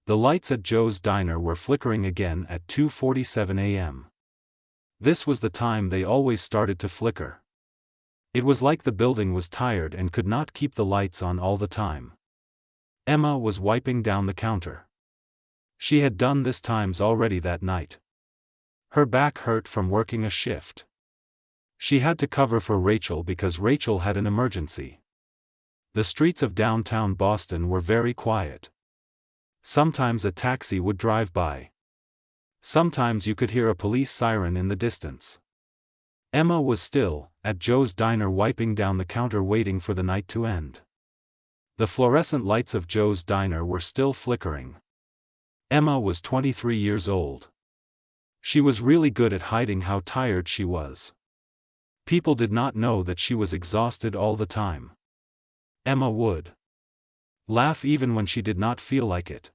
The lights at Joe's diner were flickering again at 2:47 a.m. This was the time they always started to flicker. It was like the building was tired and could not keep the lights on all the time. Emma was wiping down the counter. She had done this times already that night. Her back hurt from working a shift. She had to cover for Rachel because Rachel had an emergency. The streets of downtown Boston were very quiet. Sometimes a taxi would drive by. Sometimes you could hear a police siren in the distance. Emma was still, at Joe's diner, wiping down the counter, waiting for the night to end. The fluorescent lights of Joe's diner were still flickering. Emma was 23 years old. She was really good at hiding how tired she was. People did not know that she was exhausted all the time. Emma would laugh even when she did not feel like it.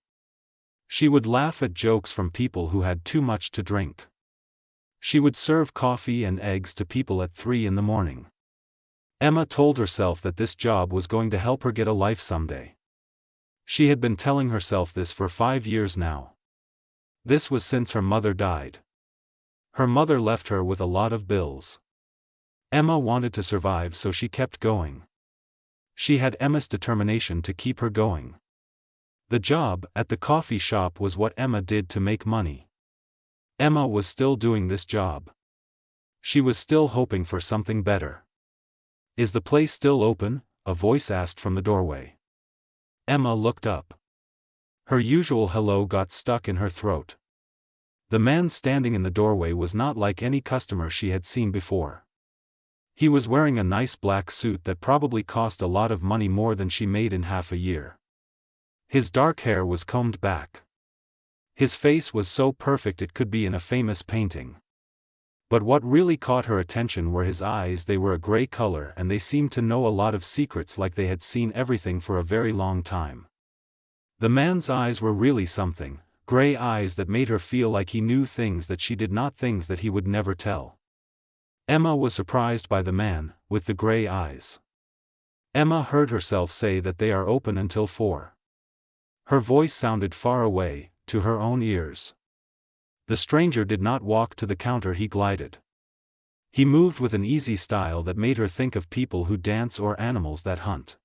She would laugh at jokes from people who had too much to drink. She would serve coffee and eggs to people at 3 in the morning. Emma told herself that this job was going to help her get a life someday. She had been telling herself this for 5 years now. This was since her mother died. Her mother left her with a lot of bills. Emma wanted to survive, so she kept going. She had Emma's determination to keep her going. The job at the coffee shop was what Emma did to make money. Emma was still doing this job. She was still hoping for something better. "Is the place still open?" a voice asked from the doorway. Emma looked up. Her usual hello got stuck in her throat. The man standing in the doorway was not like any customer she had seen before. He was wearing a nice black suit that probably cost a lot of money, more than she made in half a year. His dark hair was combed back. His face was so perfect it could be in a famous painting. But what really caught her attention were his eyes. They were a gray color and they seemed to know a lot of secrets, like they had seen everything for a very long time. The man's eyes were really something, gray eyes that made her feel like he knew things that she did not, things that he would never tell. Emma was surprised by the man, with the gray eyes. Emma heard herself say that they are open until 4. Her voice sounded far away, to her own ears. The stranger did not walk to the counter, he glided. He moved with an easy style that made her think of people who dance or animals that hunt.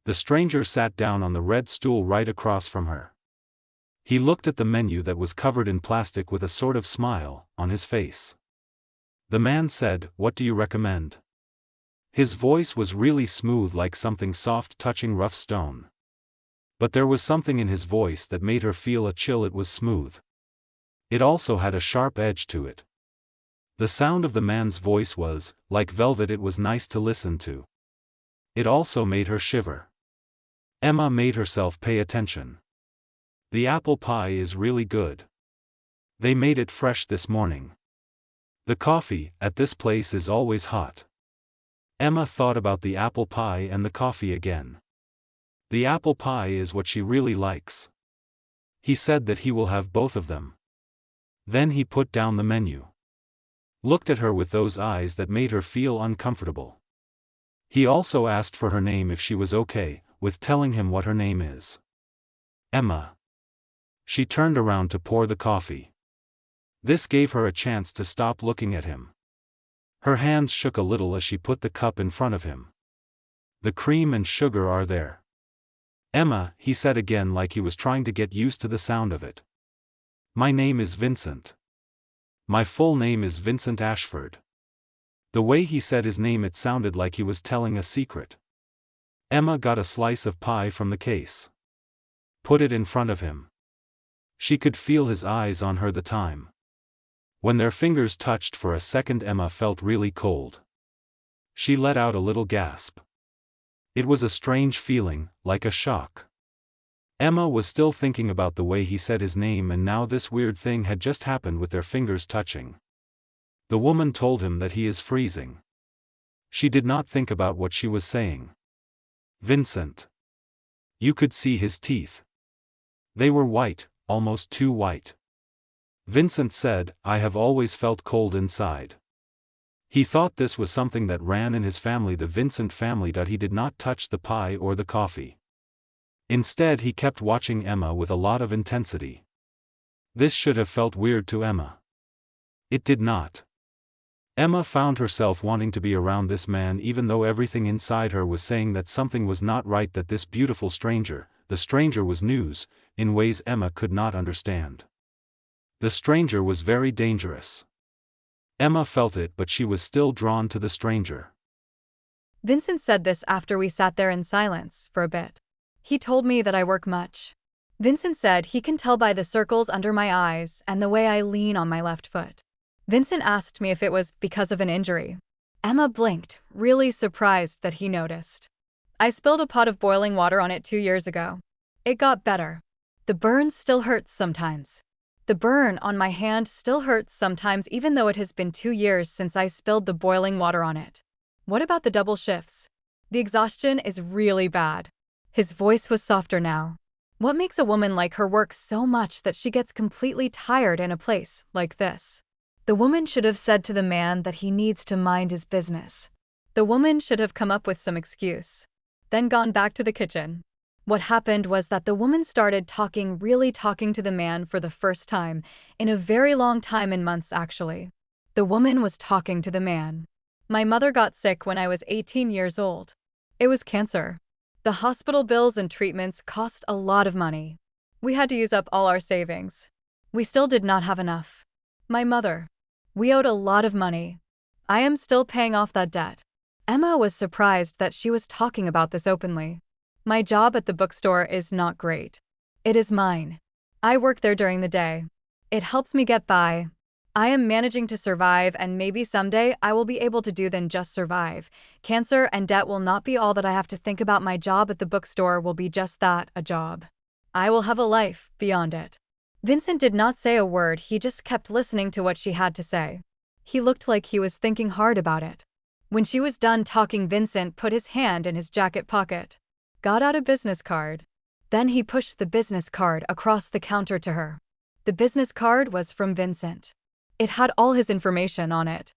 The stranger sat down on the red stool right across from her. He looked at the menu that was covered in plastic with a sort of smile on his face. The man said, "What do you recommend?" His voice was really smooth, like something soft touching rough stone. But there was something in his voice that made her feel a chill. It was smooth. It also had a sharp edge to it. The sound of the man's voice was like velvet. It was nice to listen to. It also made her shiver. Emma made herself pay attention. "The apple pie is really good. They made it fresh this morning. The coffee at this place is always hot." Emma thought about the apple pie and the coffee again. The apple pie is what she really likes. He said that he will have both of them. Then he put down the menu. Looked at her with those eyes that made her feel uncomfortable. He also asked for her name, if she was okay with telling him what her name is. Emma. She turned around to pour the coffee. This gave her a chance to stop looking at him. Her hands shook a little as she put the cup in front of him. "The cream and sugar are there." "Emma," he said again, like he was trying to get used to the sound of it. "My name is Vincent. My full name is Vincent Ashford." The way he said his name, it sounded like he was telling a secret. Emma got a slice of pie from the case. Put it in front of him. She could feel his eyes on her the time. When their fingers touched for a second, Emma felt really cold. She let out a little gasp. It was a strange feeling, like a shock. Emma was still thinking about the way he said his name, and now this weird thing had just happened with their fingers touching. The woman told him that he is freezing. She did not think about what she was saying. Vincent. You could see his teeth. They were white, almost too white. Vincent said, "I have always felt cold inside." He thought this was something that ran in his family, the Vincent family. He did not touch the pie or the coffee. Instead, he kept watching Emma with a lot of intensity. This should have felt weird to Emma. It did not. Emma found herself wanting to be around this man even though everything inside her was saying that something was not right, that this beautiful stranger, the stranger was news, in ways Emma could not understand. The stranger was very dangerous. Emma felt it, but she was still drawn to the stranger. Vincent said this after we sat there in silence for a bit. He told me that I work much. Vincent said he can tell by the circles under my eyes and the way I lean on my left foot. Vincent asked me if it was because of an injury. Emma blinked, really surprised that he noticed. I spilled a pot of boiling water on it 2 years ago. It got better. The burn still hurts sometimes. The burn on my hand still hurts sometimes even though it has been 2 years since I spilled the boiling water on it. What about the double shifts? The exhaustion is really bad. His voice was softer now. What makes a woman like her work so much that she gets completely tired in a place like this? The woman should have said to the man that he needs to mind his business. The woman should have come up with some excuse. Then gone back to the kitchen. What happened was that the woman started really talking to the man for the first time, in a very long time, in months actually. The woman was talking to the man. My mother got sick when I was 18 years old. It was cancer. The hospital bills and treatments cost a lot of money. We had to use up all our savings. We still did not have enough. My mother. We owed a lot of money. I am still paying off that debt. Emma was surprised that she was talking about this openly. My job at the bookstore is not great. It is mine. I work there during the day. It helps me get by. I am managing to survive, and maybe someday I will be able to do than just survive. Cancer and debt will not be all that I have to think about. My job at the bookstore will be just that, a job. I will have a life beyond it. Vincent did not say a word, he just kept listening to what she had to say. He looked like he was thinking hard about it. When she was done talking, Vincent put his hand in his jacket pocket, got out a business card. Then he pushed the business card across the counter to her. The business card was from Vincent. It had all his information on it.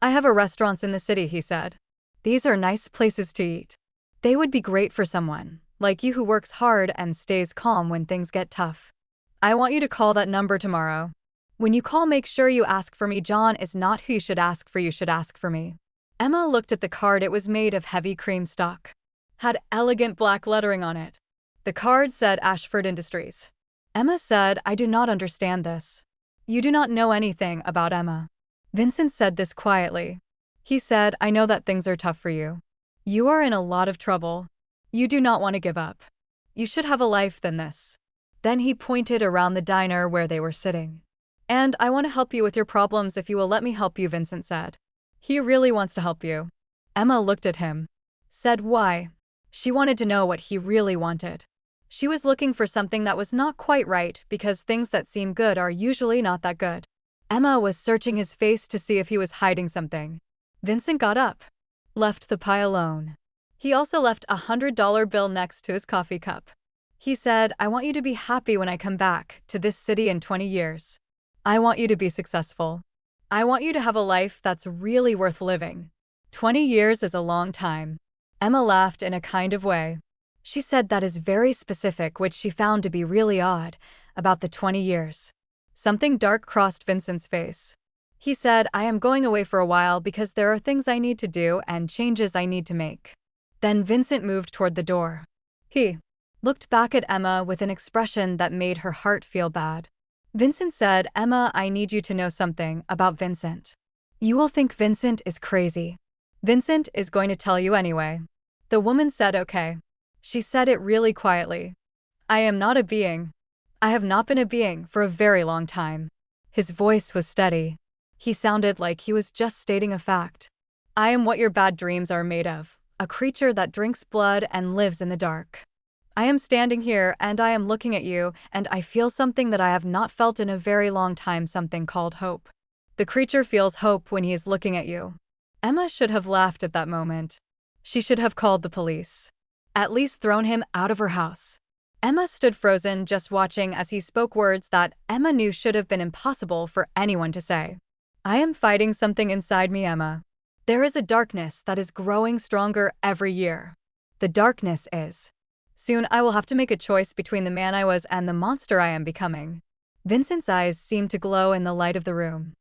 I have a restaurants in the city, he said. These are nice places to eat. They would be great for someone like you who works hard and stays calm when things get tough. I want you to call that number tomorrow. When you call, make sure you ask for me. John is not who you should ask for. You should ask for me. Emma looked at the card. It was made of heavy cream stock. Had elegant black lettering on it. The card said Ashford Industries. Emma said, I do not understand this. You do not know anything about Emma. Vincent said this quietly. He said, I know that things are tough for you. You are in a lot of trouble. You do not want to give up. You should have a life than this. Then he pointed around the diner where they were sitting. And I want to help you with your problems if you will let me help you, Vincent said. He really wants to help you. Emma looked at him. Said why? She wanted to know what he really wanted. She was looking for something that was not quite right, because things that seem good are usually not that good. Emma was searching his face to see if he was hiding something. Vincent got up. Left the pie alone. He also left a $100 bill next to his coffee cup. He said, I want you to be happy when I come back to this city in 20 years. I want you to be successful. I want you to have a life that's really worth living. 20 years is a long time. Emma laughed in a kind of way. She said that is very specific, which she found to be really odd, about the 20 years. Something dark crossed Vincent's face. He said, I am going away for a while because there are things I need to do and changes I need to make. Then Vincent moved toward the door. He looked back at Emma with an expression that made her heart feel bad. Vincent said, Emma, I need you to know something about Vincent. You will think Vincent is crazy. Vincent is going to tell you anyway. The woman said, okay. She said it really quietly. I am not a being. I have not been a being for a very long time. His voice was steady. He sounded like he was just stating a fact. I am what your bad dreams are made of, a creature that drinks blood and lives in the dark. I am standing here and I am looking at you, and I feel something that I have not felt in a very long time, something called hope. The creature feels hope when he is looking at you. Emma should have laughed at that moment. She should have called the police. At least thrown him out of her house. Emma stood frozen, just watching as he spoke words that Emma knew should have been impossible for anyone to say. I am fighting something inside me, Emma. There is a darkness that is growing stronger every year. The darkness is Soon I will have to make a choice between the man I was and the monster I am becoming. Vincent's eyes seemed to glow in the light of the room.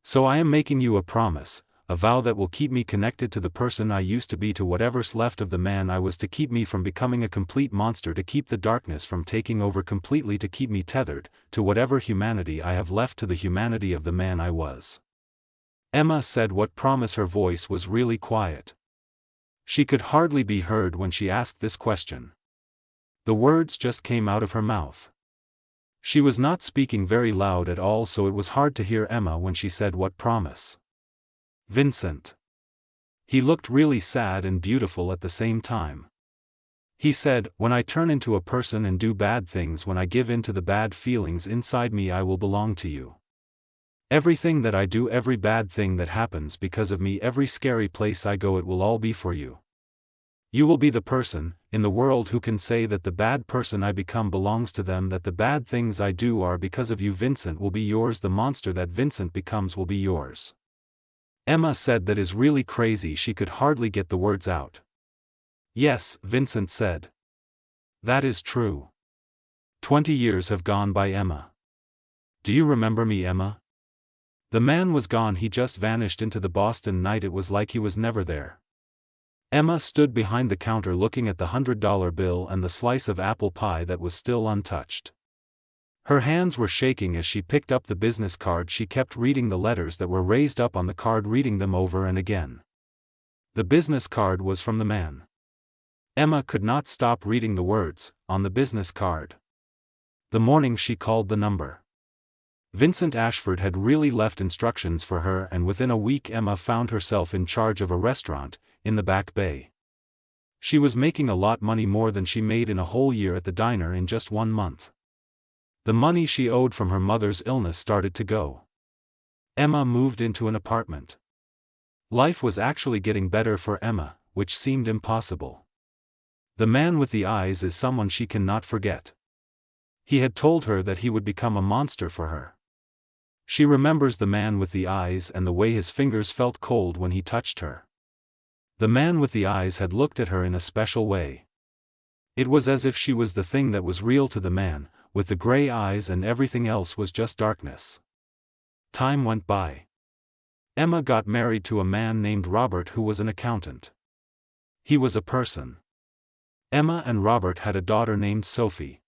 So I am making you a promise, a vow that will keep me connected to the person I used to be, to whatever's left of the man I was, to keep me from becoming a complete monster, to keep the darkness from taking over completely, to keep me tethered to whatever humanity I have left, to the humanity of the man I was. Emma said what promise. Her voice was really quiet. She could hardly be heard when she asked this question. The words just came out of her mouth. She was not speaking very loud at all, so it was hard to hear Emma when she said what promise. Vincent. He looked really sad and beautiful at the same time. He said, when I turn into a person and do bad things, when I give in to the bad feelings inside me, I will belong to you. Everything that I do, every bad thing that happens because of me, every scary place I go, it will all be for you. You will be the person in the world who can say that the bad person I become belongs to them, that the bad things I do are because of you. Vincent will be yours. The monster that Vincent becomes will be yours. Emma said, that is really crazy. She could hardly get the words out. Yes, Vincent said. That is true. 20 years have gone by, Emma. Do you remember me, Emma? The man was gone. He just vanished into the Boston night. It was like he was never there. Emma stood behind the counter looking at the $100 bill and the slice of apple pie that was still untouched. Her hands were shaking as she picked up the business card. She kept reading the letters that were raised up on the card, reading them over and again. The business card was from the man. Emma could not stop reading the words on the business card. The morning she called the number, Vincent Ashford had really left instructions for her, and within a week Emma found herself in charge of a restaurant in the Back Bay. She was making a lot money, more than she made in a whole year at the diner in just 1 month. The money she owed from her mother's illness started to go. Emma moved into an apartment. Life was actually getting better for Emma, which seemed impossible. The man with the eyes is someone she cannot forget. He had told her that he would become a monster for her. She remembers the man with the eyes and the way his fingers felt cold when he touched her. The man with the eyes had looked at her in a special way. It was as if she was the thing that was real to the man with the gray eyes, and everything else was just darkness. Time went by. Emma got married to a man named Robert, who was an accountant. He was a person. Emma and Robert had a daughter named Sophie.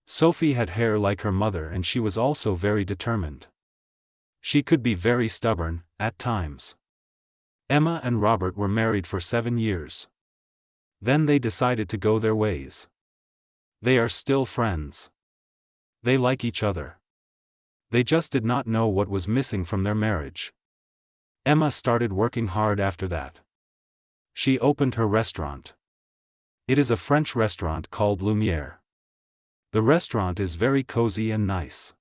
Sophie had hair like her mother, and she was also very determined. She could be very stubborn at times. Emma and Robert were married for 7 years. Then they decided to go their ways. They are still friends. They like each other. They just did not know what was missing from their marriage. Emma started working hard after that. She opened her restaurant. It is a French restaurant called Lumière. The restaurant is very cozy and nice.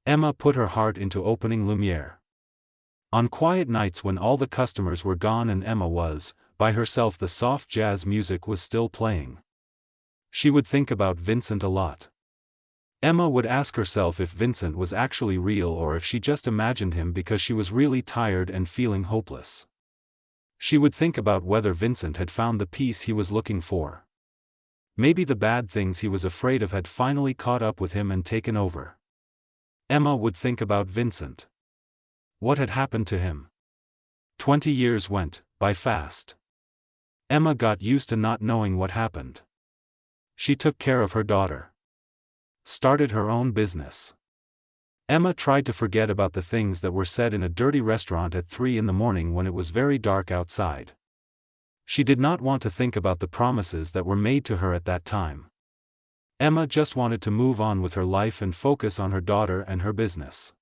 Emma put her heart into opening Lumière. On quiet nights when all the customers were gone and Emma was by herself, the soft jazz music was still playing. She would think about Vincent a lot. Emma would ask herself if Vincent was actually real, or if she just imagined him because she was really tired and feeling hopeless. She would think about whether Vincent had found the peace he was looking for. Maybe the bad things he was afraid of had finally caught up with him and taken over. Emma would think about Vincent. What had happened to him? 20 years went by fast. Emma got used to not knowing what happened. She took care of her daughter. Started her own business. Emma tried to forget about the things that were said in a dirty restaurant at 3 in the morning when it was very dark outside. She did not want to think about the promises that were made to her at that time. Emma just wanted to move on with her life and focus on her daughter and her business.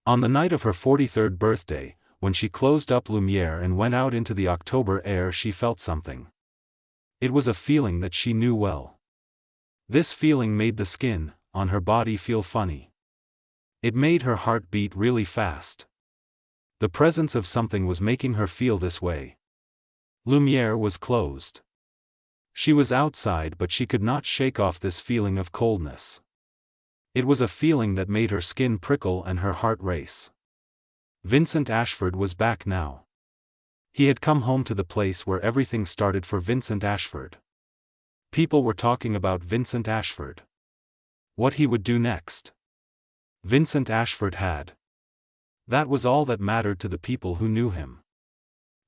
On the night of her 43rd birthday, when she closed up Lumière and went out into the October air, she felt something. It was a feeling that she knew well. This feeling made the skin on her body feel funny. It made her heart beat really fast. The presence of something was making her feel this way. Lumière was closed. She was outside, but she could not shake off this feeling of coldness. It was a feeling that made her skin prickle and her heart race. Vincent Ashford was back now. He had come home to the place where everything started for Vincent Ashford. People were talking about Vincent Ashford. What he would do next. Vincent Ashford had. That was all that mattered to the people who knew him.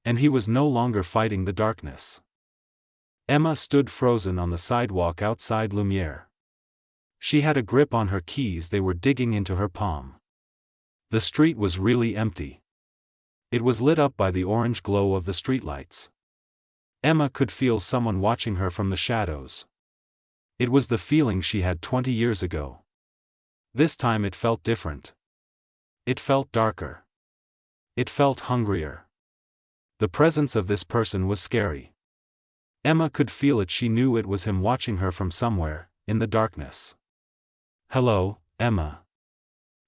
And he was no longer fighting the darkness. Emma stood frozen on the sidewalk outside Lumiere. She had a grip on her keys, they were digging into her palm. The street was really empty. It was lit up by the orange glow of the streetlights. Emma could feel someone watching her from the shadows. It was the feeling she had 20 years ago. This time it felt different. It felt darker. It felt hungrier. The presence of this person was scary. Emma could feel it, she knew it was him watching her from somewhere, in the darkness. "Hello, Emma."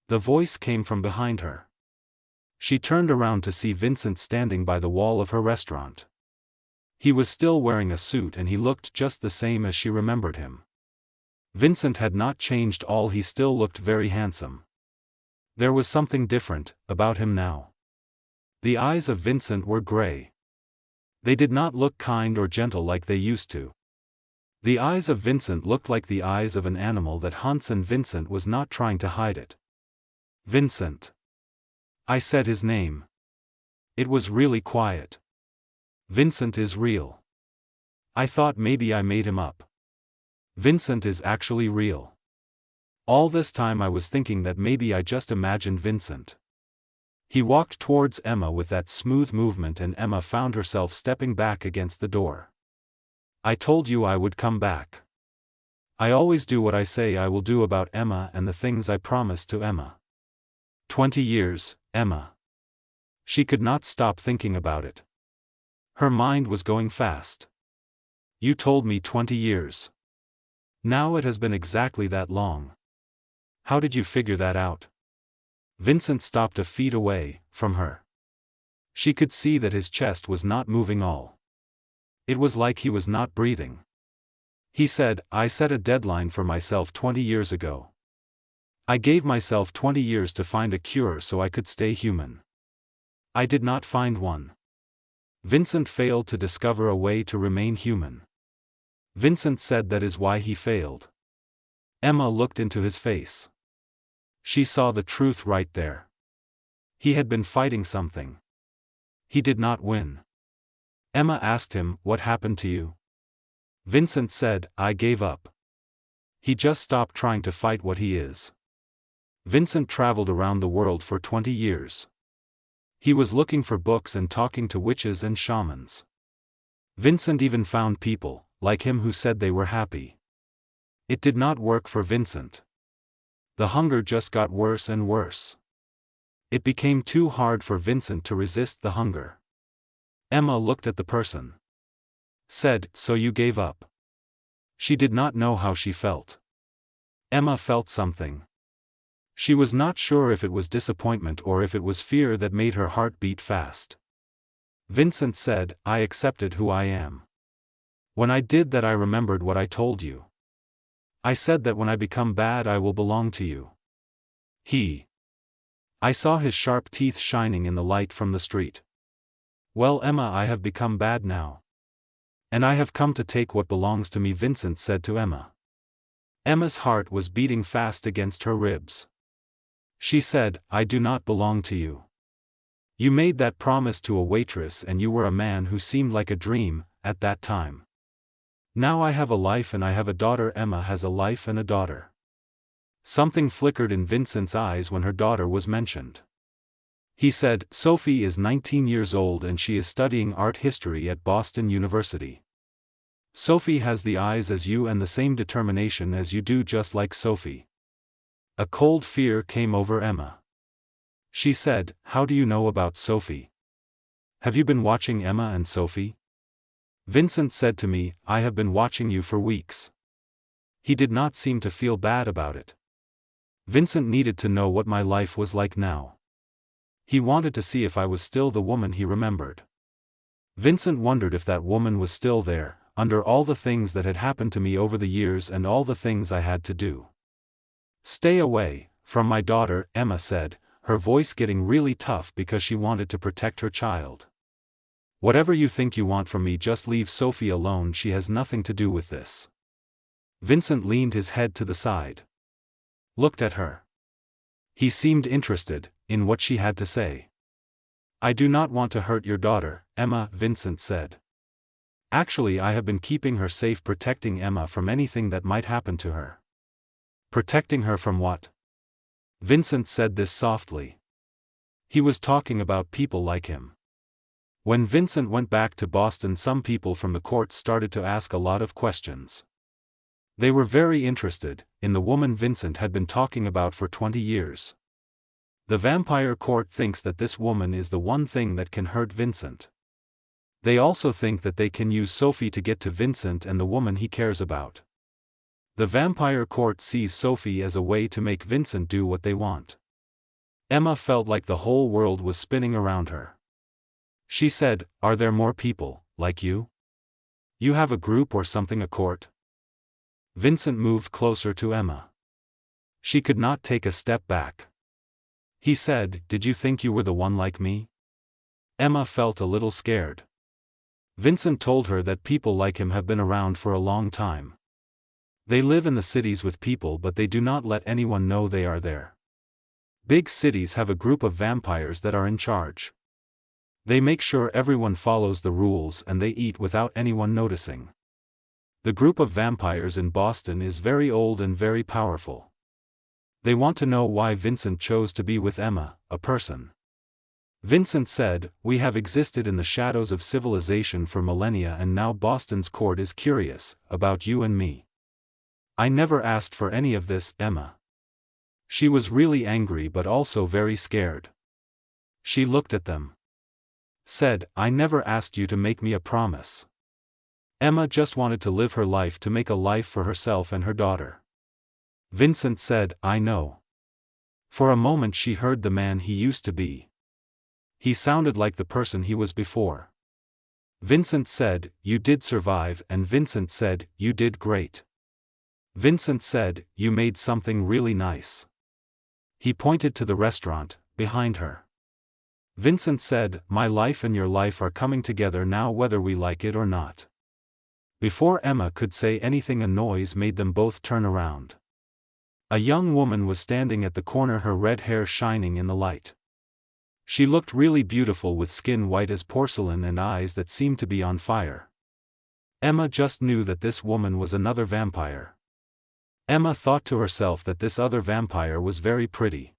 The voice came from behind her. She turned around to see Vincent standing by the wall of her restaurant. He was still wearing a suit and he looked just the same as she remembered him. Vincent had not changed at all, he still looked very handsome. There was something different about him now. The eyes of Vincent were gray. They did not look kind or gentle like they used to. The eyes of Vincent looked like the eyes of an animal that hunts, and Vincent was not trying to hide it. "Vincent." I said his name. It was really quiet. "Vincent is real. I thought maybe I made him up. Vincent is actually real. All this time I was thinking that maybe I just imagined Vincent." He walked towards Emma with that smooth movement, and Emma found herself stepping back against the door. "I told you I would come back. I always do what I say I will do about Emma and the things I promised to Emma. 20 years, Emma." She could not stop thinking about it. Her mind was going fast. "You told me 20 years. Now it has been exactly that long. How did you figure that out?" Vincent stopped a feet away from her. She could see that his chest was not moving all. It was like he was not breathing. He said, "I set a deadline for myself 20 years ago. I gave myself 20 years to find a cure so I could stay human. I did not find one." Vincent failed to discover a way to remain human. Vincent said that is why he failed. Emma looked into his face. She saw the truth right there. He had been fighting something. He did not win. Emma asked him, "What happened to you?" Vincent said, "I gave up. He just stopped trying to fight what he is." Vincent traveled around the world for 20 years. He was looking for books and talking to witches and shamans. Vincent even found people, like him, who said they were happy. It did not work for Vincent. The hunger just got worse and worse. It became too hard for Vincent to resist the hunger. Emma looked at the person. Said, "So you gave up?" She did not know how she felt. Emma felt something. She was not sure if it was disappointment or if it was fear that made her heart beat fast. Vincent said, "I accepted who I am. When I did that I remembered what I told you. I said that when I become bad I will belong to you." I saw his sharp teeth shining in the light from the street. "Well, Emma, I have become bad now. And I have come to take what belongs to me," Vincent said to Emma. Emma's heart was beating fast against her ribs. She said, "I do not belong to you. You made that promise to a waitress and you were a man who seemed like a dream, at that time. Now I have a life and I have a daughter. Emma has a life and a daughter." Something flickered in Vincent's eyes when her daughter was mentioned. He said, "Sophie is 19 years old and she is studying art history at Boston University. Sophie has the eyes as you and the same determination as you do, just like Sophie." A cold fear came over Emma. She said, "How do you know about Sophie? Have you been watching Emma and Sophie?" Vincent said to me, "I have been watching you for weeks." He did not seem to feel bad about it. Vincent needed to know what my life was like now. He wanted to see if I was still the woman he remembered. Vincent wondered if that woman was still there, under all the things that had happened to me over the years and all the things I had to do. "Stay away from my daughter," Emma said, her voice getting really tough because she wanted to protect her child. Whatever you think you want from me, just leave Sophie alone, she has nothing to do with this. Vincent leaned his head to the side. Looked at her. He seemed interested in what she had to say. I do not want to hurt your daughter, Emma, Vincent said. Actually, I have been keeping her safe, protecting Emma from anything that might happen to her. Protecting her from what? Vincent said this softly. He was talking about people like him. When Vincent went back to Boston, some people from the court started to ask a lot of questions. They were very interested in the woman Vincent had been talking about for 20 years. The vampire court thinks that this woman is the one thing that can hurt Vincent. They also think that they can use Sophie to get to Vincent and the woman he cares about. The vampire court sees Sophie as a way to make Vincent do what they want. Emma felt like the whole world was spinning around her. She said, "Are there more people like you? You have a group or something, a court?" Vincent moved closer to Emma. She could not take a step back. He said, "Did you think you were the one like me?" Emma felt a little scared. Vincent told her that people like him have been around for a long time. They live in the cities with people, but they do not let anyone know they are there. Big cities have a group of vampires that are in charge. They make sure everyone follows the rules and they eat without anyone noticing. The group of vampires in Boston is very old and very powerful. They want to know why Vincent chose to be with Emma, a person. Vincent said, "We have existed in the shadows of civilization for millennia, and now Boston's court is curious about you and me. I never asked for any of this, Emma." She was really angry but also very scared. She looked at them. Said, "I never asked you to make me a promise." Emma just wanted to live her life, to make a life for herself and her daughter. Vincent said, "I know." For a moment she heard the man he used to be. He sounded like the person he was before. Vincent said, "You did survive," and Vincent said, "You did great." Vincent said, "You made something really nice." He pointed to the restaurant behind her. Vincent said, "My life and your life are coming together now, whether we like it or not." Before Emma could say anything, a noise made them both turn around. A young woman was standing at the corner, her red hair shining in the light. She looked really beautiful, with skin white as porcelain and eyes that seemed to be on fire. Emma just knew that this woman was another vampire. Emma thought to herself that this other vampire was very pretty.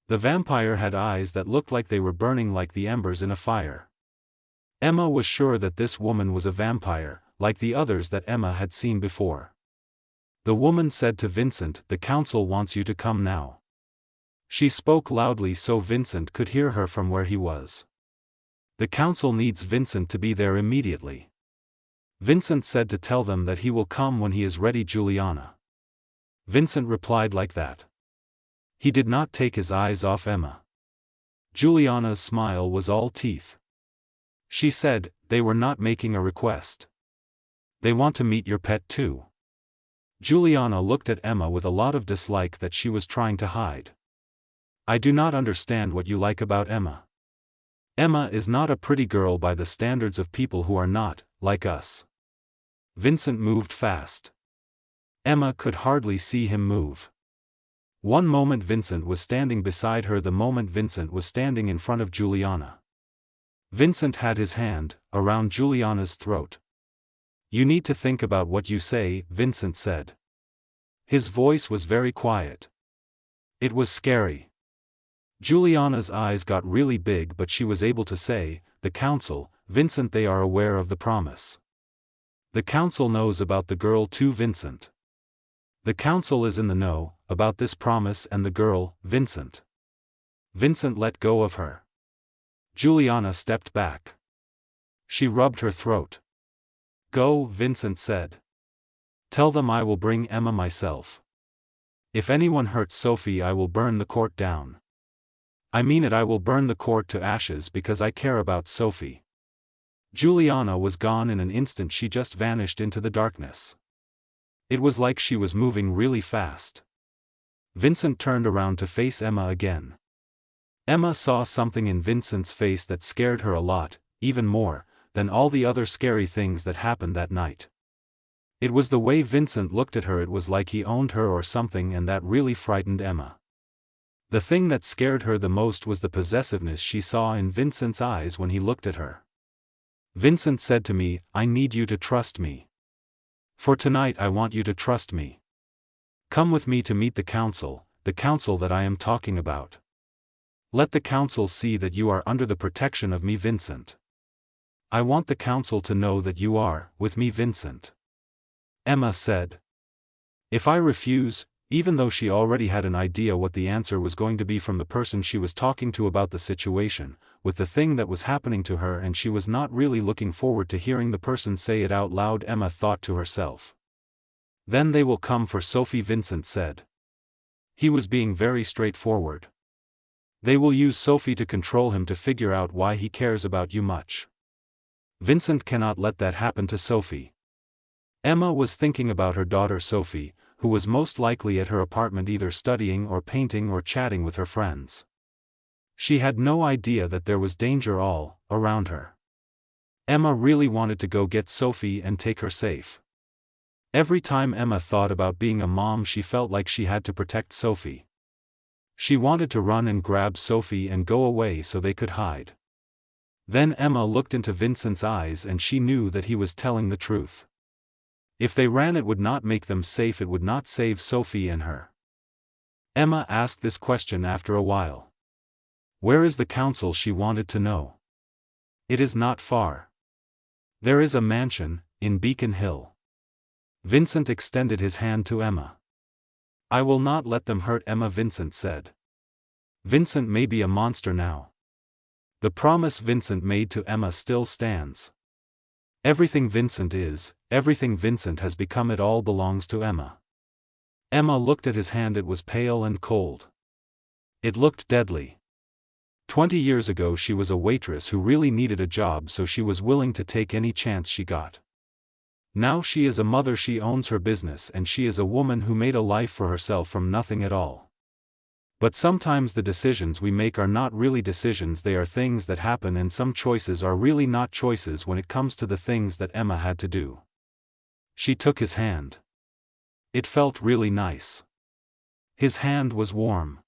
The vampire had eyes that looked like they were burning like the embers in a fire. Emma was sure that this woman was a vampire, like the others that Emma had seen before. The woman said to Vincent, "The council wants you to come now." She spoke loudly so Vincent could hear her from where he was. "The council needs Vincent to be there immediately." Vincent said to tell them that he will come when he is ready, Juliana. Vincent replied like that. He did not take his eyes off Emma. Juliana's smile was all teeth. She said, "They were not making a request. They want to meet your pet too." Juliana looked at Emma with a lot of dislike that she was trying to hide. "I do not understand what you like about Emma. Emma is not a pretty girl by the standards of people who are not like us." Vincent moved fast. Emma could hardly see him move. One moment Vincent was standing beside her, the moment Vincent was standing in front of Juliana. Vincent had his hand around Juliana's throat. "You need to think about what you say," Vincent said. His voice was very quiet. It was scary. Juliana's eyes got really big, but she was able to say, "The council, Vincent, they are aware of the promise. The council knows about the girl too, Vincent. The council is in the know about this promise and the girl, Vincent." Vincent let go of her. Juliana stepped back. She rubbed her throat. "Go," Vincent said. "Tell them I will bring Emma myself. If anyone hurts Sophie, I will burn the court down. I mean it, I will burn the court to ashes because I care about Sophie." Juliana was gone in an instant. She just vanished into the darkness. It was like she was moving really fast. Vincent turned around to face Emma again. Emma saw something in Vincent's face that scared her a lot. even more, than all the other scary things that happened that night. It was the way Vincent looked at her. It was like he owned her or something, and that really frightened Emma. The thing that scared her the most was the possessiveness she saw in Vincent's eyes when he looked at her. Vincent said to me, "I need you to trust me. For tonight I want you to trust me. Come with me to meet the council that I am talking about. Let the council see that you are under the protection of me, Vincent. I want the council to know that you are with me, Vincent." Emma said. If I refuse, even though she already had an idea what the answer was going to be from the person she was talking to about the situation, with the thing that was happening to her, and she was not really looking forward to hearing the person say it out loud, Emma thought to herself. Then they will come for Sophie, Vincent said. He was being very straightforward. They will use Sophie to control him, to figure out why he cares about you much. Vincent cannot let that happen to Sophie. Emma was thinking about her daughter Sophie, who was most likely at her apartment either studying or painting or chatting with her friends. She had no idea that there was danger all around her. Emma really wanted to go get Sophie and take her safe. Every time Emma thought about being a mom, she felt like she had to protect Sophie. She wanted to run and grab Sophie and go away so they could hide. Then Emma looked into Vincent's eyes and she knew that he was telling the truth. If they ran, it would not make them safe, it would not save Sophie and her. Emma asked this question after a while. Where is the council, she wanted to know. It is not far. There is a mansion in Beacon Hill. Vincent extended his hand to Emma. I will not let them hurt Emma, Vincent said. Vincent may be a monster now. The promise Vincent made to Emma still stands. Everything Vincent is, everything Vincent has become, it all belongs to Emma. Emma looked at his hand. It was pale and cold. It looked deadly. 20 years ago she was a waitress who really needed a job, so she was willing to take any chance she got. Now she is a mother, she owns her business, and she is a woman who made a life for herself from nothing at all. But sometimes the decisions we make are not really decisions, they are things that happen, and some choices are really not choices when it comes to the things that Emma had to do. She took his hand. It felt really nice. His hand was warm.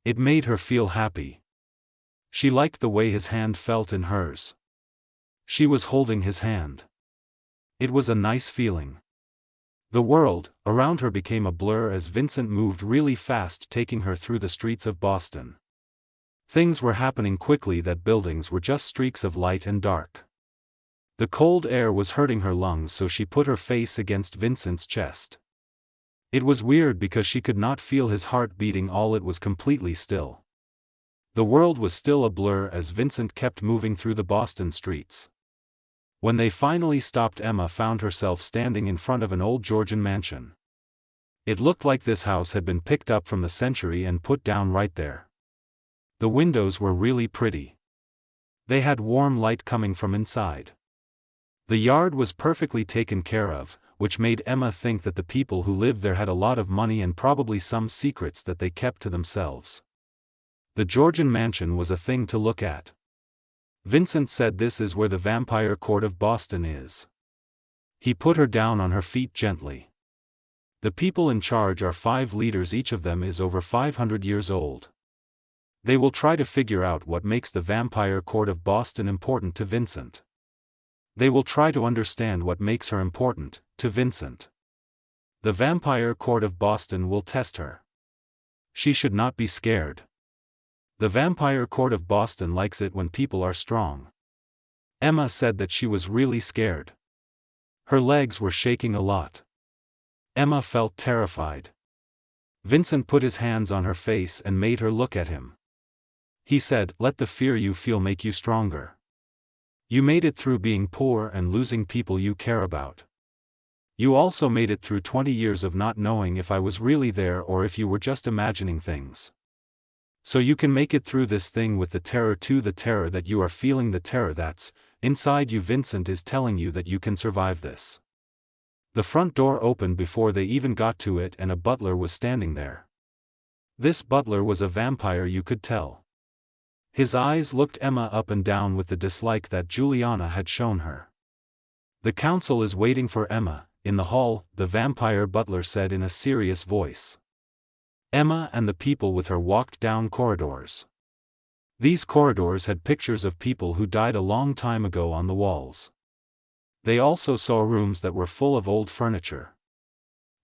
It made her feel happy. She liked the way his hand felt in hers. She was holding his hand. It was a nice feeling. The world around her became a blur as Vincent moved really fast, taking her through the streets of Boston. Things were happening quickly, that buildings were just streaks of light and dark. The cold air was hurting her lungs, so she put her face against Vincent's chest. It was weird because she could not feel his heart beating, all it was completely still. The world was still a blur as Vincent kept moving through the Boston streets. When they finally stopped, Emma found herself standing in front of an old Georgian mansion. It looked like this house had been picked up from the century and put down right there. The windows were really pretty. They had warm light coming from inside. The yard was perfectly taken care of, which made Emma think that the people who lived there had a lot of money and probably some secrets that they kept to themselves. The Georgian mansion was a thing to look at. Vincent said, this is where the Vampire Court of Boston is. He put her down on her feet gently. The people in charge are 5 leaders, each of them is over 500 years old. They will try to figure out what makes the Vampire Court of Boston important to Vincent. They will try to understand what makes her important to Vincent. The Vampire Court of Boston will test her. She should not be scared. The Vampire Court of Boston likes it when people are strong. Emma said that she was really scared. Her legs were shaking a lot. Emma felt terrified. Vincent put his hands on her face and made her look at him. He said, let the fear you feel make you stronger. You made it through being poor and losing people you care about. You also made it through 20 years of not knowing if I was really there or if you were just imagining things. So you can make it through this thing with the terror too, the terror that you are feeling, the terror that's inside you. Vincent is telling you that you can survive this. The front door opened before they even got to it, and a butler was standing there. This butler was a vampire, you could tell. His eyes looked Emma up and down with the dislike that Juliana had shown her. "The council is waiting for Emma, in the hall," the vampire butler said in a serious voice. Emma and the people with her walked down corridors. These corridors had pictures of people who died a long time ago on the walls. They also saw rooms that were full of old furniture.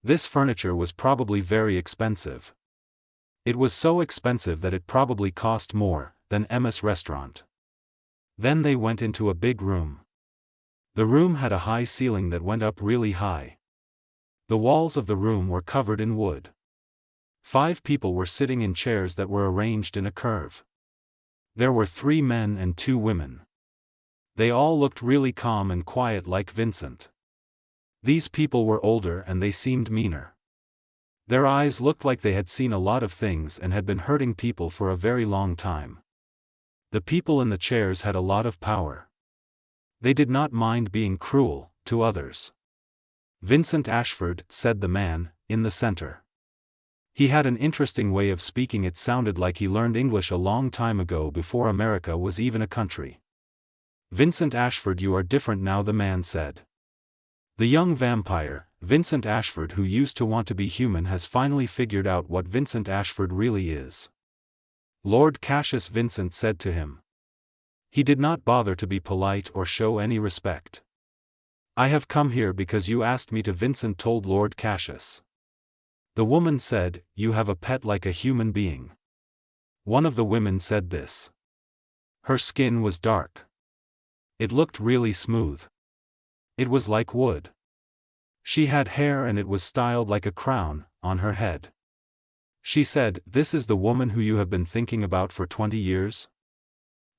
This furniture was probably very expensive. It was so expensive that it probably cost more than Emma's restaurant. Then they went into a big room. The room had a high ceiling that went up really high. The walls of the room were covered in wood. 5 people were sitting in chairs that were arranged in a curve. There were 3 men and 2 women. They all looked really calm and quiet like Vincent. These people were older and they seemed meaner. Their eyes looked like they had seen a lot of things and had been hurting people for a very long time. The people in the chairs had a lot of power. They did not mind being cruel to others. "Vincent Ashford," said the man in the center. He had an interesting way of speaking. It sounded like he learned English a long time ago before America was even a country. "Vincent Ashford, you are different now," the man said. The young vampire, Vincent Ashford, who used to want to be human, has finally figured out what Vincent Ashford really is. "Lord Cassius," Vincent said to him. He did not bother to be polite or show any respect. "I have come here because you asked me to," Vincent told Lord Cassius. The woman said, "You have a pet like a human being." One of the women said this. Her skin was dark. It looked really smooth. It was like wood. She had hair and it was styled like a crown on her head. She said, "This is the woman who you have been thinking about for 20 years?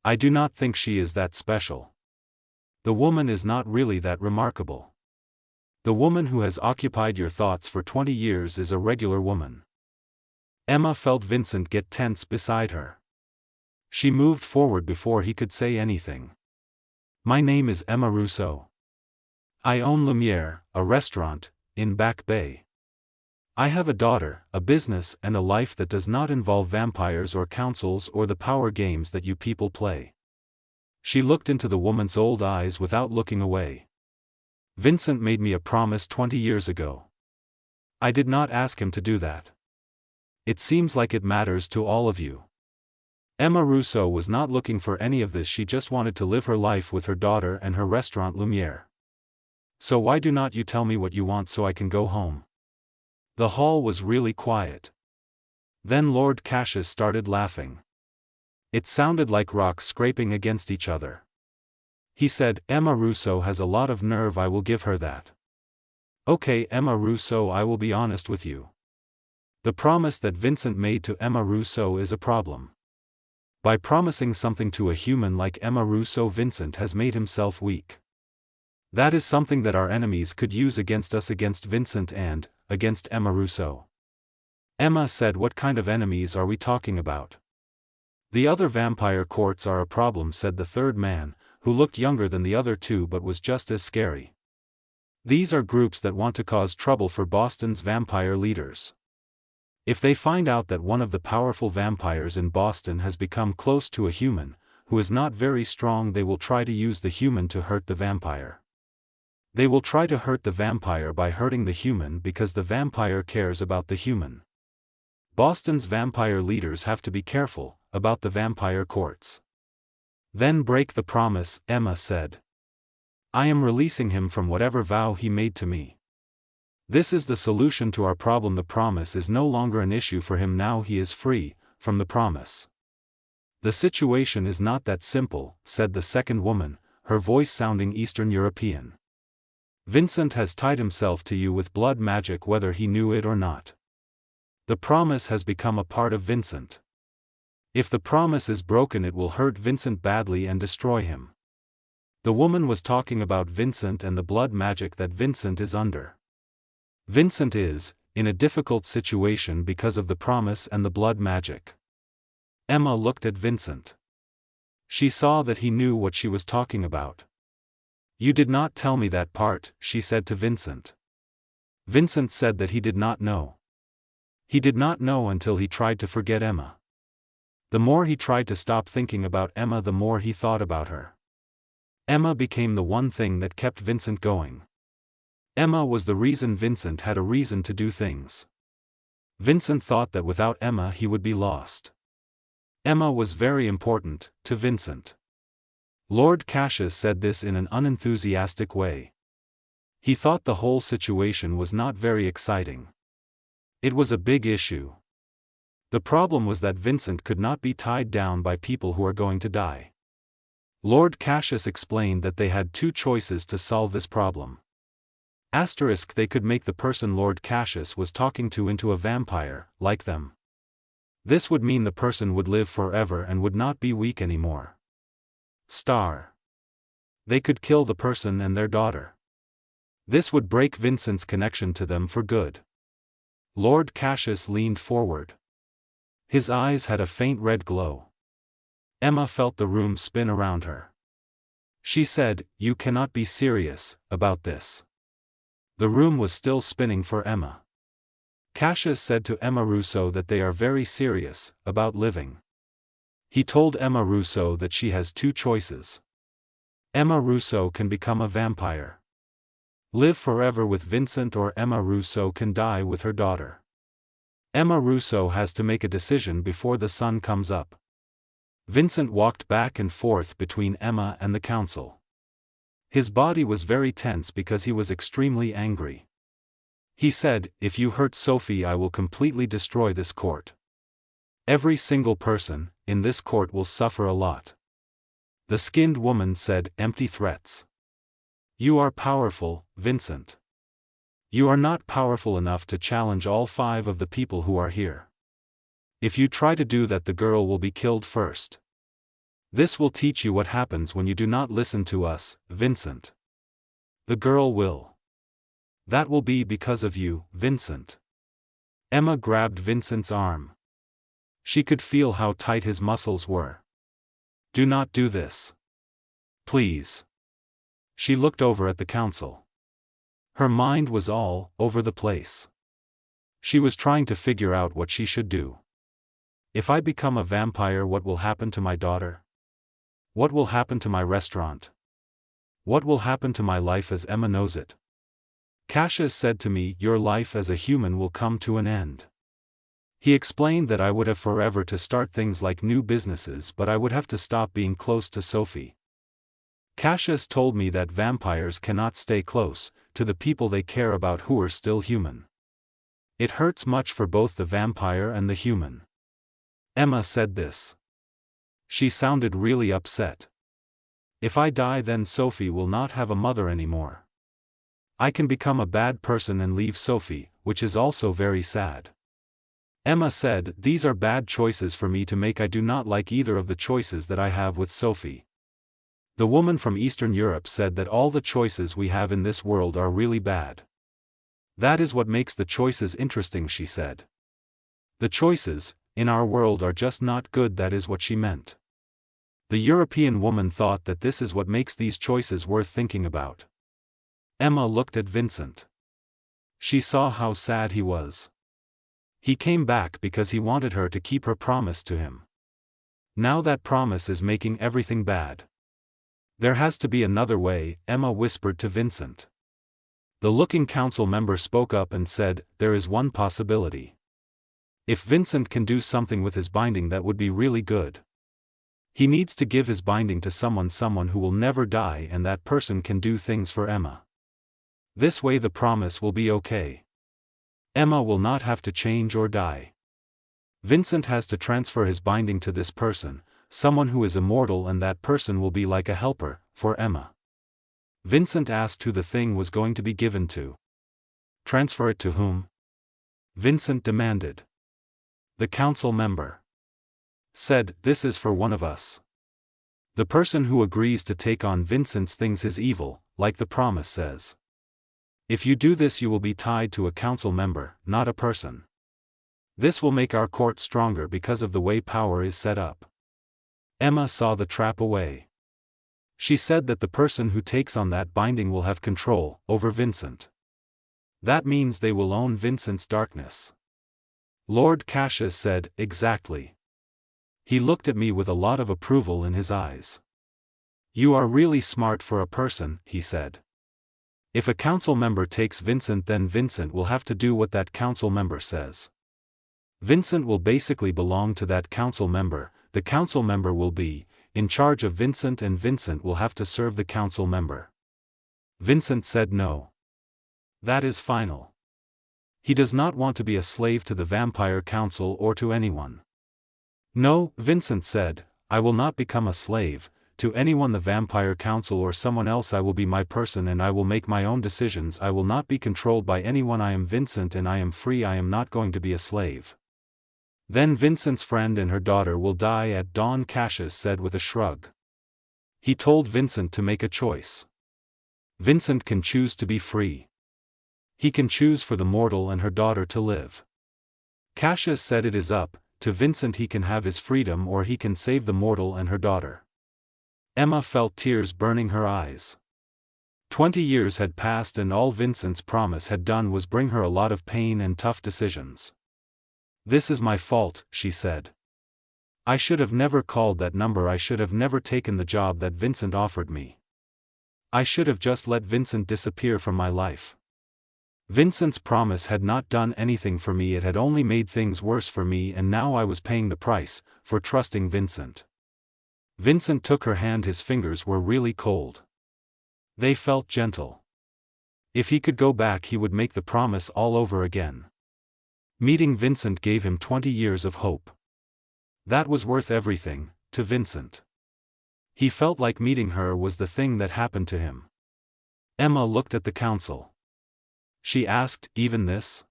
I do not think she is that special. The woman is not really that remarkable. The woman who has occupied your thoughts for 20 years is a regular woman." Emma felt Vincent get tense beside her. She moved forward before he could say anything. "My name is Emma Rousseau. I own Lumiere, a restaurant in Back Bay. I have a daughter, a business, and a life that does not involve vampires or councils or the power games that you people play." She looked into the woman's old eyes without looking away. "Vincent made me a promise 20 years ago. I did not ask him to do that. It seems like it matters to all of you." Emma Rousseau was not looking for any of this. She just wanted to live her life with her daughter and her restaurant Lumiere. "So why do not you tell me what you want so I can go home?" The hall was really quiet. Then Lord Cassius started laughing. It sounded like rocks scraping against each other. He said, "Emma Rousseau has a lot of nerve, I will give her that. Okay, Emma Rousseau, I will be honest with you. The promise that Vincent made to Emma Rousseau is a problem. By promising something to a human like Emma Rousseau, Vincent has made himself weak. That is something that our enemies could use against us, against Vincent and against Emma Rousseau." Emma said, "What kind of enemies are we talking about?" "The other vampire courts are a problem," said the third man, who looked younger than the other 2 but was just as scary. "These are groups that want to cause trouble for Boston's vampire leaders. If they find out that one of the powerful vampires in Boston has become close to a human, who is not very strong, they will try to use the human to hurt the vampire. They will try to hurt the vampire by hurting the human because the vampire cares about the human. Boston's vampire leaders have to be careful about the vampire courts." "Then break the promise," Emma said. "I am releasing him from whatever vow he made to me. This is the solution to our problem. The promise is no longer an issue for him now. He is free from the promise." "The situation is not that simple," said the second woman, her voice sounding Eastern European. "Vincent has tied himself to you with blood magic whether he knew it or not. The promise has become a part of Vincent. If the promise is broken, it will hurt Vincent badly and destroy him." The woman was talking about Vincent and the blood magic that Vincent is under. Vincent is in a difficult situation because of the promise and the blood magic. Emma looked at Vincent. She saw that he knew what she was talking about. "You did not tell me that part," she said to Vincent. Vincent said that he did not know. He did not know until he tried to forget Emma. The more he tried to stop thinking about Emma, the more he thought about her. Emma became the one thing that kept Vincent going. Emma was the reason Vincent had a reason to do things. Vincent thought that without Emma he would be lost. Emma was very important to Vincent. Lord Cassius said this in an unenthusiastic way. He thought the whole situation was not very exciting. It was a big issue. The problem was that Vincent could not be tied down by people who are going to die. Lord Cassius explained that they had two choices to solve this problem. Asterisk, they could make the person Lord Cassius was talking to into a vampire, like them. This would mean the person would live forever and would not be weak anymore. Star. They could kill the person and their daughter. This would break Vincent's connection to them for good. Lord Cassius leaned forward. His eyes had a faint red glow. Emma felt the room spin around her. She said, "You cannot be serious about this." The room was still spinning for Emma. Cassius said to Emma Rousseau that they are very serious about living. He told Emma Rousseau that she has two choices. Emma Rousseau can become a vampire. Live forever with Vincent, or Emma Rousseau can die with her daughter. Emma Rousseau has to make a decision before the sun comes up. Vincent walked back and forth between Emma and the council. His body was very tense because he was extremely angry. He said, "If you hurt Sophie, I will completely destroy this court. Every single person in this court will suffer a lot." The skinned woman said, "Empty threats. You are powerful, Vincent. You are not powerful enough to challenge all 5 of the people who are here. If you try to do that, the girl will be killed first. This will teach you what happens when you do not listen to us, Vincent. The girl will. That will be because of you, Vincent." Emma grabbed Vincent's arm. She could feel how tight his muscles were. "Do not do this. Please." She looked over at the council. Her mind was all over the place. She was trying to figure out what she should do. If I become a vampire, what will happen to my daughter? What will happen to my restaurant? What will happen to my life as Emma knows it? Cassius said to me, "Your life as a human will come to an end." He explained that I would have forever to start things like new businesses, but I would have to stop being close to Sophie. Cassius told me that vampires cannot stay close to the people they care about who are still human. It hurts much for both the vampire and the human. Emma said this. She sounded really upset. "If I die, then Sophie will not have a mother anymore. I can become a bad person and leave Sophie, which is also very sad." Emma said, "These are bad choices for me to make. I do not like either of the choices that I have with Sophie." The woman from Eastern Europe said that all the choices we have in this world are really bad. That is what makes the choices interesting, she said. The choices in our world are just not good. That is what she meant. The European woman thought that this is what makes these choices worth thinking about. Emma looked at Vincent. She saw how sad he was. He came back because he wanted her to keep her promise to him. Now that promise is making everything bad. There has to be another way, Emma whispered to Vincent. The looking council member spoke up and said, "There is one possibility. If Vincent can do something with his binding, that would be really good. He needs to give his binding to someone who will never die, and that person can do things for Emma. This way the promise will be okay. Emma will not have to change or die. Vincent has to transfer his binding to this person, someone who is immortal, and that person will be like a helper for Emma." Vincent asked who the thing was going to be given to. "Transfer it to whom?" Vincent demanded. The council member said, "This is for one of us. The person who agrees to take on Vincent's things is evil, like the promise says. If you do this, you will be tied to a council member, not a person. This will make our court stronger because of the way power is set up." Emma saw the trap away. She said that the person who takes on that binding will have control over Vincent. That means they will own Vincent's darkness. Lord Cassius said, "Exactly. He looked at me with a lot of approval in his eyes. "You are really smart for a person," he said. "If a council member takes Vincent, then Vincent will have to do what that council member says. Vincent will basically belong to that council member, the council member will be in charge of Vincent, and Vincent will have to serve the council member." Vincent said no. That is final. He does not want to be a slave to the Vampire Council or to anyone. "No," Vincent said, "I will not become a slave to anyone, the Vampire Council or someone else. I will be my person and I will make my own decisions. I will not be controlled by anyone. I am Vincent and I am free. I am not going to be a slave." "Then Vincent's friend and her daughter will die at dawn," Cassius said with a shrug. He told Vincent to make a choice. Vincent can choose to be free. He can choose for the mortal and her daughter to live. Cassius said it is up to Vincent. He can have his freedom or he can save the mortal and her daughter. Emma felt tears burning her eyes. 20 years had passed and all Vincent's promise had done was bring her a lot of pain and tough decisions. "This is my fault," she said. "I should have never called that number. I should have never taken the job that Vincent offered me. I should have just let Vincent disappear from my life. Vincent's promise had not done anything for me. It had only made things worse for me, and now I was paying the price for trusting Vincent." Vincent took her hand. His fingers were really cold. They felt gentle. If he could go back, he would make the promise all over again. Meeting Vincent gave him 20 years of hope. That was worth everything to Vincent. He felt like meeting her was the thing that happened to him. Emma looked at the council. She asked, "Even this?"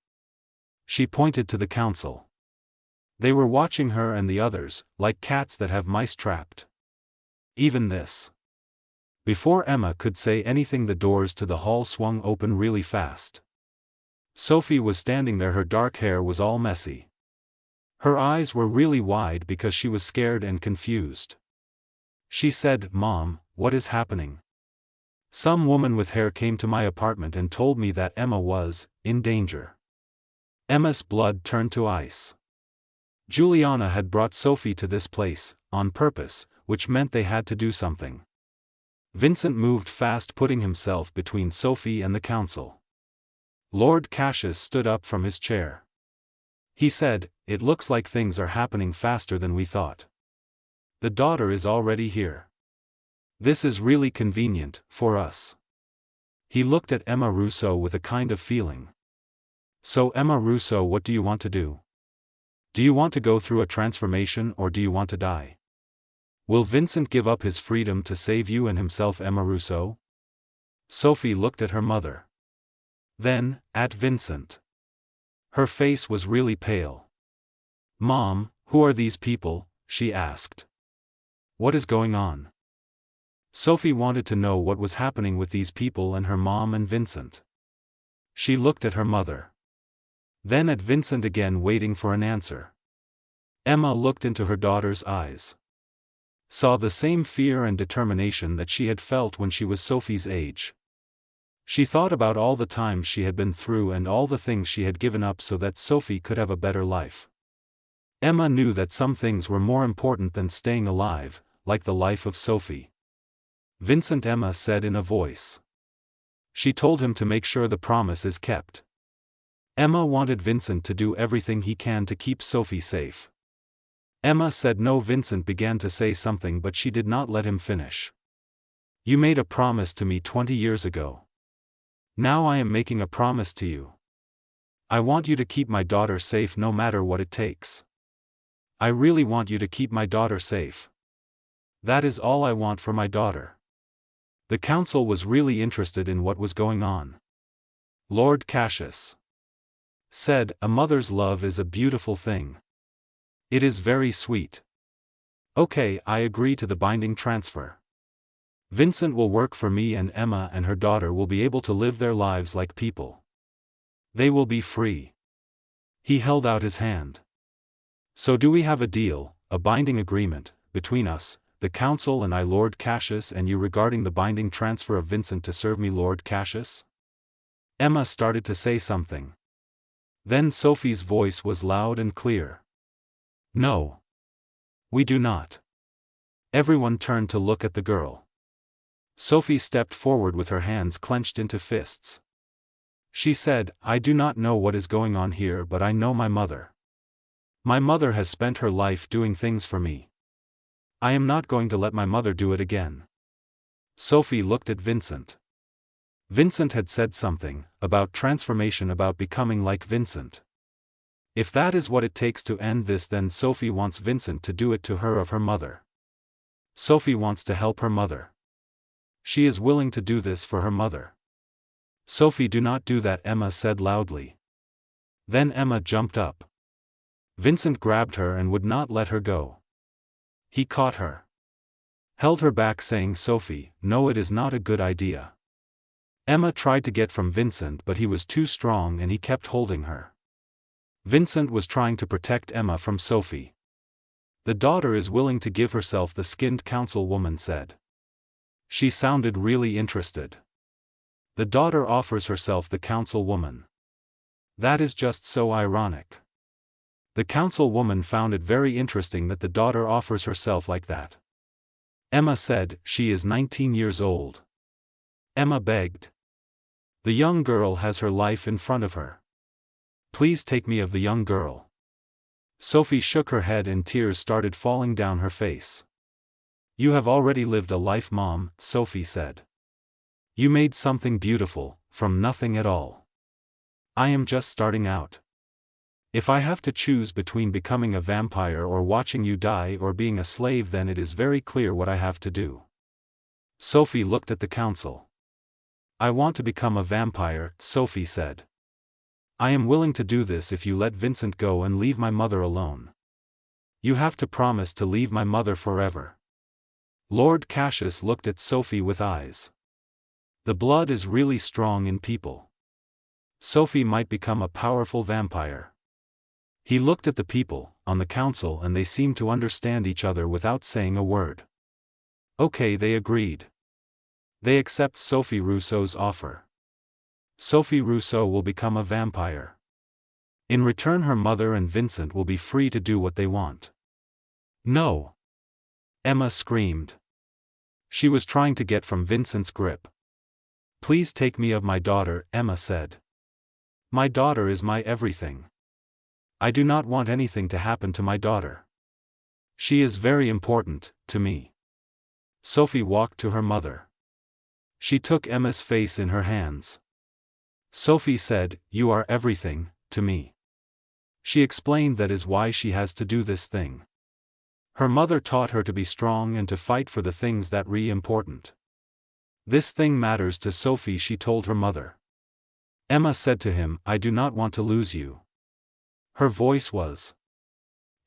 She pointed to the council. They were watching her and the others, like cats that have mice trapped. "Even this?" Before Emma could say anything, the doors to the hall swung open really fast. Sophie was standing there. Her dark hair was all messy. Her eyes were really wide because she was scared and confused. She said, "Mom, what is happening?" "Some woman with hair came to my apartment and told me that Emma was in danger." Emma's blood turned to ice. Juliana had brought Sophie to this place on purpose, which meant they had to do something. Vincent moved fast, putting himself between Sophie and the council. Lord Cassius stood up from his chair. He said, "It looks like things are happening faster than we thought. The daughter is already here. This is really convenient for us." He looked at Emma Russo with a kind of feeling. "So Emma Russo, what do you want to do? Do you want to go through a transformation or do you want to die? Will Vincent give up his freedom to save you and himself, Emma Russo?" Sophie looked at her mother. Then, at Vincent. Her face was really pale. "Mom, who are these people?" she asked. "What is going on?" Sophie wanted to know what was happening with these people and her mom and Vincent. She looked at her mother. Then at Vincent again, waiting for an answer. Emma looked into her daughter's eyes. Saw the same fear and determination that she had felt when she was Sophie's age. She thought about all the times she had been through and all the things she had given up so that Sophie could have a better life. Emma knew that some things were more important than staying alive, like the life of Sophie. "Vincent," Emma said in a voice. She told him to make sure the promise is kept. Emma wanted Vincent to do everything he can to keep Sophie safe. Emma said no. Vincent began to say something, but she did not let him finish. "You made a promise to me 20 years ago. Now I am making a promise to you. I want you to keep my daughter safe no matter what it takes. I really want you to keep my daughter safe. That is all I want for my daughter." The council was really interested in what was going on. Lord Cassius said, "A mother's love is a beautiful thing. It is very sweet. Okay, I agree to the binding transfer. Vincent will work for me and Emma and her daughter will be able to live their lives like people. They will be free." He held out his hand. "So do we have a deal, a binding agreement, between us, the council and I, Lord Cassius, and you regarding the binding transfer of Vincent to serve me, Lord Cassius?" Emma started to say something. Then Sophie's voice was loud and clear. "No. We do not. Everyone turned to look at the girl. Sophie stepped forward with her hands clenched into fists. She said, I do not know what is going on here, but I know my mother. My mother has spent her life doing things for me. I am not going to let my mother do it again. Sophie looked at Vincent. Vincent had said something about transformation, about becoming like Vincent. If that is what it takes to end this, then Sophie wants Vincent to do it to her of her mother. Sophie wants to help her mother. She is willing to do this for her mother. Sophie, do not do that, Emma said loudly. Then Emma jumped up. Vincent grabbed her and would not let her go. He caught her. Held her back, saying, Sophie, no, it is not a good idea. Emma tried to get from Vincent, but he was too strong and he kept holding her. Vincent was trying to protect Emma from Sophie. The daughter is willing to give herself, the skinned councilwoman said. She sounded really interested. The daughter offers herself, the councilwoman. That is just so ironic. The councilwoman found it very interesting that the daughter offers herself like that. Emma said, she is 19 years old. Emma begged. The young girl has her life in front of her. Please take me of the young girl. Sophie shook her head and tears started falling down her face. You have already lived a life, Mom, Sophie said. You made something beautiful, from nothing at all. I am just starting out. If I have to choose between becoming a vampire or watching you die or being a slave, then it is very clear what I have to do. Sophie looked at the council. I want to become a vampire, Sophie said. I am willing to do this if you let Vincent go and leave my mother alone. You have to promise to leave my mother forever. Lord Cassius looked at Sophie with eyes. The blood is really strong in people. Sophie might become a powerful vampire. He looked at the people on the council and they seemed to understand each other without saying a word. Okay, they agreed. They accept Sophie Rousseau's offer. Sophie Rousseau will become a vampire. In return, her mother and Vincent will be free to do what they want. No! Emma screamed. She was trying to get from Vincent's grip. Please take me of my daughter, Emma said. My daughter is my everything. I do not want anything to happen to my daughter. She is very important to me. Sophie walked to her mother. She took Emma's face in her hands. Sophie said, you are everything to me. She explained that is why she has to do this thing. Her mother taught her to be strong and to fight for the things that re important. This thing matters to Sophie, she told her mother. Emma said to him, I do not want to lose you. Her voice was.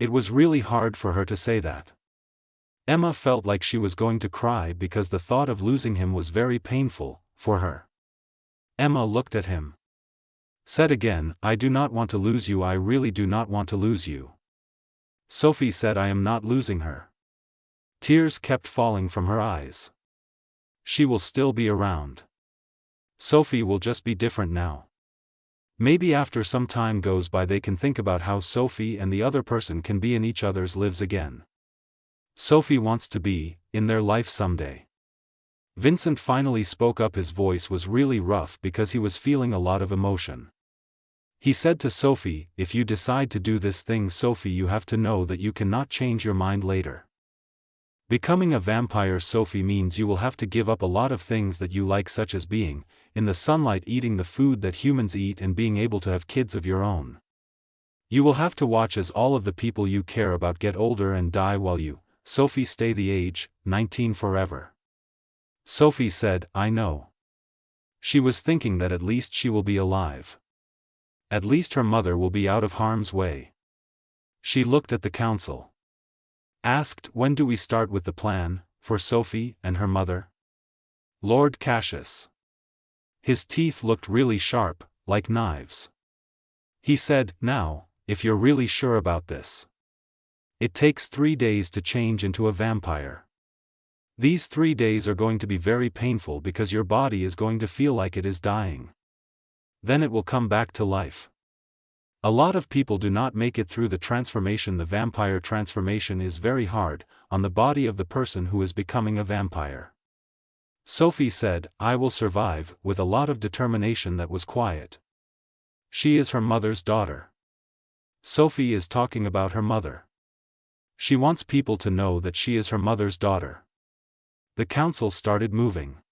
It was really hard for her to say that. Emma felt like she was going to cry because the thought of losing him was very painful for her. Emma looked at him. Said again, I do not want to lose you, I really do not want to lose you. Sophie said, I am not losing her. Tears kept falling from her eyes. She will still be around. Sophie will just be different now. Maybe after some time goes by they can think about how Sophie and the other person can be in each other's lives again. Sophie wants to be in their life someday. Vincent finally spoke up. His voice was really rough because he was feeling a lot of emotion. He said to Sophie, if you decide to do this thing, Sophie, you have to know that you cannot change your mind later. Becoming a vampire, Sophie, means you will have to give up a lot of things that you like, such as being in the sunlight, eating the food that humans eat, and being able to have kids of your own. You will have to watch as all of the people you care about get older and die while you, Sophie, stay the age 19 forever. Sophie said, I know. She was thinking that at least she will be alive. At least her mother will be out of harm's way. She looked at the council. Asked, when do we start with the plan for Sophie and her mother? Lord Cassius. His teeth looked really sharp, like knives. He said, now, if you're really sure about this. It takes 3 days to change into a vampire. These 3 days are going to be very painful because your body is going to feel like it is dying. Then it will come back to life. A lot of people do not make it through the transformation. The vampire transformation is very hard, on the body of the person who is becoming a vampire. Sophie said, "I will survive," with a lot of determination that was quiet. She is her mother's daughter. Sophie is talking about her mother. She wants people to know that she is her mother's daughter. The council started moving.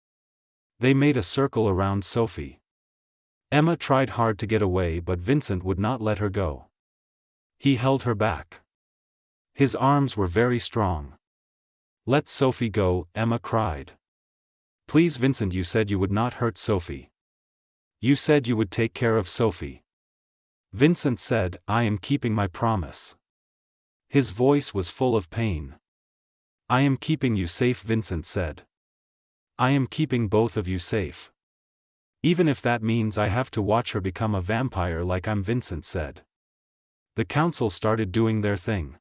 They made a circle around Sophie. Emma tried hard to get away, but Vincent would not let her go. He held her back. His arms were very strong. "Let Sophie go," Emma cried. "Please Vincent, you said you would not hurt Sophie. You said you would take care of Sophie." Vincent said, "I am keeping my promise." His voice was full of pain. "I am keeping you safe," Vincent said. "I am keeping both of you safe. Even if that means I have to watch her become a vampire like I'm," Vincent said. The council started doing their thing.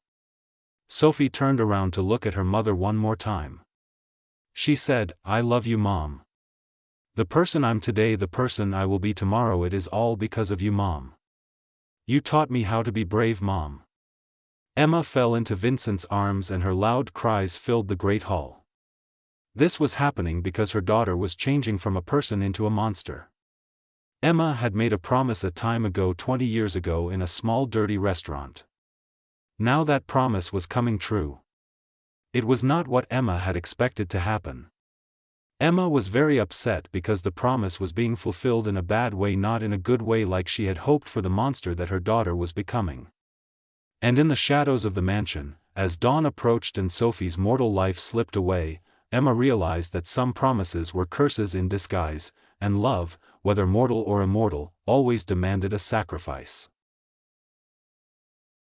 Sophie turned around to look at her mother one more time. She said, "I love you, Mom. The person I'm today, the person I will be tomorrow, it is all because of you, Mom. You taught me how to be brave, Mom." Emma fell into Vincent's arms and her loud cries filled the great hall. This was happening because her daughter was changing from a person into a monster. Emma had made a promise a time ago, 20 years ago, in a small dirty restaurant. Now that promise was coming true. It was not what Emma had expected to happen. Emma was very upset because the promise was being fulfilled in a bad way, not in a good way like she had hoped for the monster that her daughter was becoming. And in the shadows of the mansion, as dawn approached and Sophie's mortal life slipped away, Emma realized that some promises were curses in disguise, and love, whether mortal or immortal, always demanded a sacrifice.